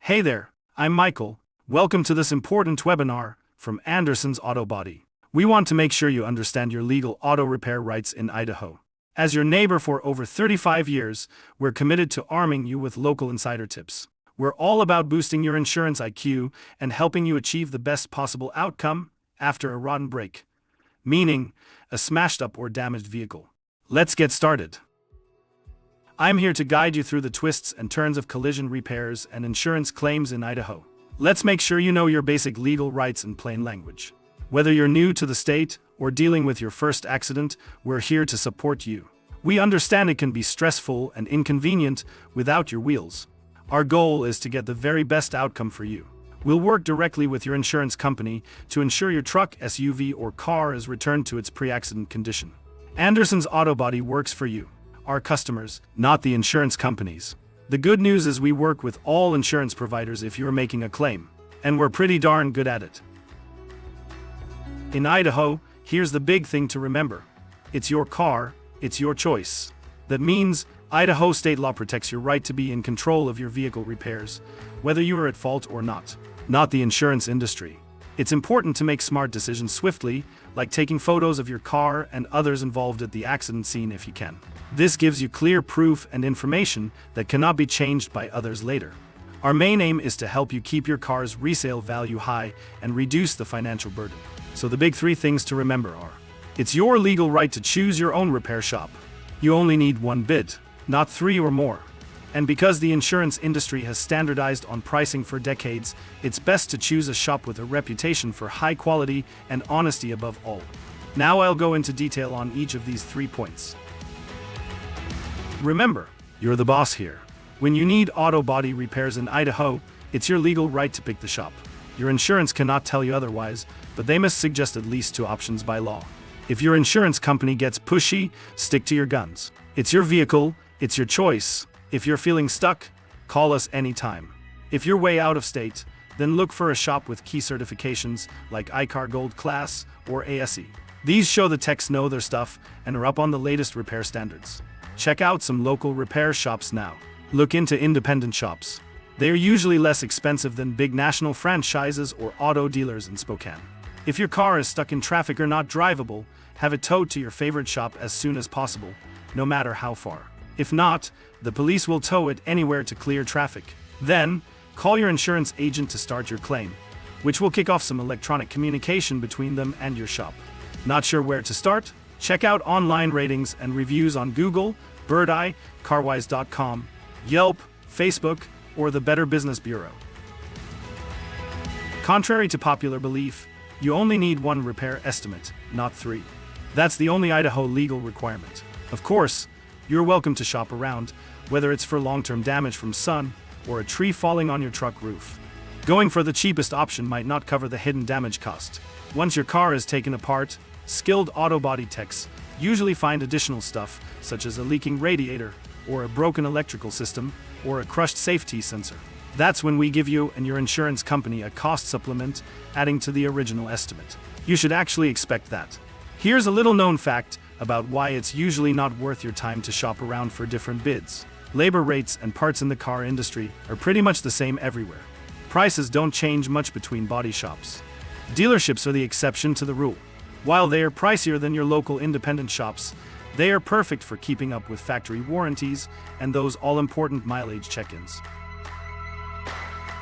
Hey there, I'm Michael. Welcome to this important webinar from Anderson's Autobody. We want to make sure you understand your legal auto repair rights in Idaho. As your neighbor for over 35 years, we're committed to arming you with local insider tips. We're all about boosting your insurance IQ and helping you achieve the best possible outcome after a rotten break, meaning a smashed up or damaged vehicle. Let's get started. I'm here to guide you through the twists and turns of collision repairs and insurance claims in Idaho. Let's make sure you know your basic legal rights in plain language. Whether you're new to the state or dealing with your first accident, we're here to support you. We understand it can be stressful and inconvenient without your wheels. Our goal is to get the very best outcome for you. We'll work directly with your insurance company to ensure your truck, SUV, or car is returned to its pre-accident condition. Anderson's Autobody works for you, our customers, not the insurance companies. The good news is we work with all insurance providers if you're making a claim, and we're pretty darn good at it. In Idaho, here's the big thing to remember. It's your car, it's your choice. That means Idaho state law protects your right to be in control of your vehicle repairs, whether you are at fault or not the insurance industry. It's important to make smart decisions swiftly, like taking photos of your car and others involved at the accident scene if you can. This gives you clear proof and information that cannot be changed by others later. Our main aim is to help you keep your car's resale value high and reduce the financial burden. So the big three things to remember are: it's your legal right to choose your own repair shop. You only need one bid, not three or more. And because the insurance industry has standardized on pricing for decades, it's best to choose a shop with a reputation for high quality and honesty above all. Now I'll go into detail on each of these 3 points. Remember, you're the boss here. When you need auto body repairs in Idaho, it's your legal right to pick the shop. Your insurance cannot tell you otherwise, but they must suggest at least 2 options by law. If your insurance company gets pushy, stick to your guns. It's your vehicle, it's your choice. If you're feeling stuck, call us anytime. If you're way out of state, then look for a shop with key certifications like ICAR Gold Class or ASE. These show the techs know their stuff and are up on the latest repair standards. Check out some local repair shops now. Look into independent shops. They are usually less expensive than big national franchises or auto dealers in Spokane. If your car is stuck in traffic or not drivable, have it towed to your favorite shop as soon as possible, no matter how far. If not, the police will tow it anywhere to clear traffic. Then, call your insurance agent to start your claim, which will kick off some electronic communication between them and your shop. Not sure where to start? Check out online ratings and reviews on Google, Birdeye, Carwise.com, Yelp, Facebook, or the Better Business Bureau. Contrary to popular belief, you only need 1 repair estimate, not 3. That's the only Idaho legal requirement. Of course, you're welcome to shop around, whether it's for long-term damage from sun or a tree falling on your truck roof. Going for the cheapest option might not cover the hidden damage cost. Once your car is taken apart, skilled auto body techs usually find additional stuff, such as a leaking radiator, or a broken electrical system, or a crushed safety sensor. That's when we give you and your insurance company a cost supplement, adding to the original estimate. You should actually expect that. Here's a little known fact about why it's usually not worth your time to shop around for different bids. Labor rates and parts in the car industry are pretty much the same everywhere. Prices don't change much between body shops. Dealerships are the exception to the rule. While they are pricier than your local independent shops, they are perfect for keeping up with factory warranties and those all-important mileage check-ins.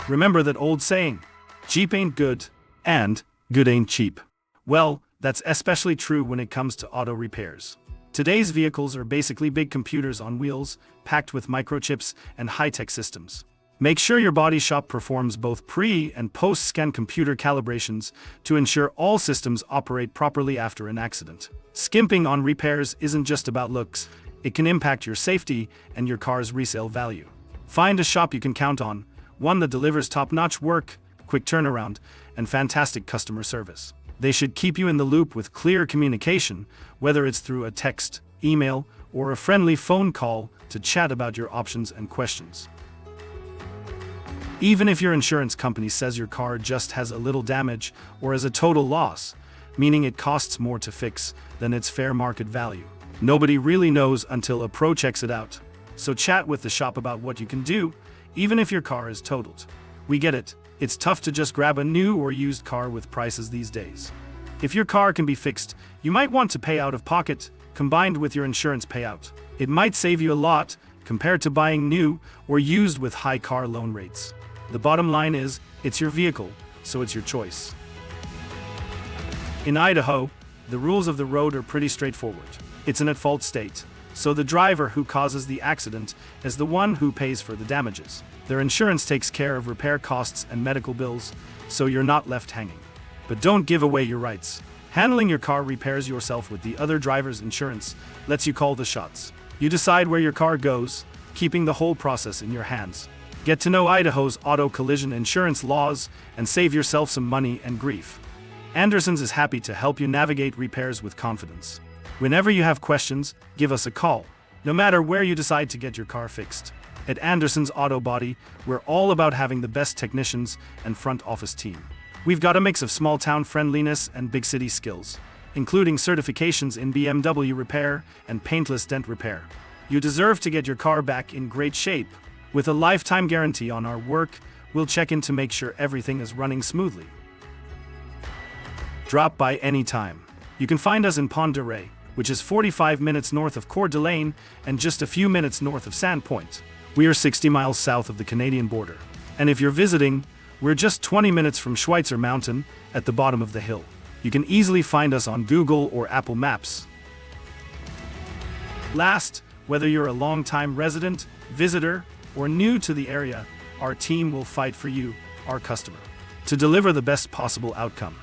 Remember that old saying, cheap ain't good, and good ain't cheap. Well, that's especially true when it comes to auto repairs. Today's vehicles are basically big computers on wheels, packed with microchips and high-tech systems. Make sure your body shop performs both pre- and post-scan computer calibrations to ensure all systems operate properly after an accident. Skimping on repairs isn't just about looks, it can impact your safety and your car's resale value. Find a shop you can count on, one that delivers top-notch work, quick turnaround, and fantastic customer service. They should keep you in the loop with clear communication, whether it's through a text, email, or a friendly phone call to chat about your options and questions. Even if your insurance company says your car just has a little damage or is a total loss, meaning it costs more to fix than its fair market value, nobody really knows until a pro checks it out. So chat with the shop about what you can do, even if your car is totaled. We get it. It's tough to just grab a new or used car with prices these days. If your car can be fixed, you might want to pay out of pocket, combined with your insurance payout. It might save you a lot compared to buying new or used with high car loan rates. The bottom line is, it's your vehicle, so it's your choice. In Idaho, the rules of the road are pretty straightforward. It's an at-fault state, so the driver who causes the accident is the one who pays for the damages. Their insurance takes care of repair costs and medical bills, so you're not left hanging. But don't give away your rights. Handling your car repairs yourself with the other driver's insurance lets you call the shots. You decide where your car goes, keeping the whole process in your hands. Get to know Idaho's auto collision insurance laws and save yourself some money and grief. Anderson's is happy to help you navigate repairs with confidence. Whenever you have questions, give us a call, no matter where you decide to get your car fixed. At Anderson's Autobody, we're all about having the best technicians and front office team. We've got a mix of small-town friendliness and big-city skills, including certifications in BMW repair and paintless dent repair. You deserve to get your car back in great shape. With a lifetime guarantee on our work, we'll check in to make sure everything is running smoothly. Drop by anytime. You can find us in Ponderay, which is 45 minutes north of Coeur d'Alene and just a few minutes north of Sandpoint. We are 60 miles south of the Canadian border. And if you're visiting, we're just 20 minutes from Schweitzer Mountain at the bottom of the hill. You can easily find us on Google or Apple Maps. Last, whether you're a long-time resident, visitor, or new to the area, our team will fight for you, our customer, to deliver the best possible outcome.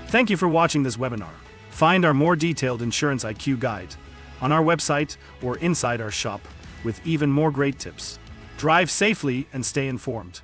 Thank you for watching this webinar. Find our more detailed Insurance IQ guide on our website or inside our shop with even more great tips. Drive safely and stay informed.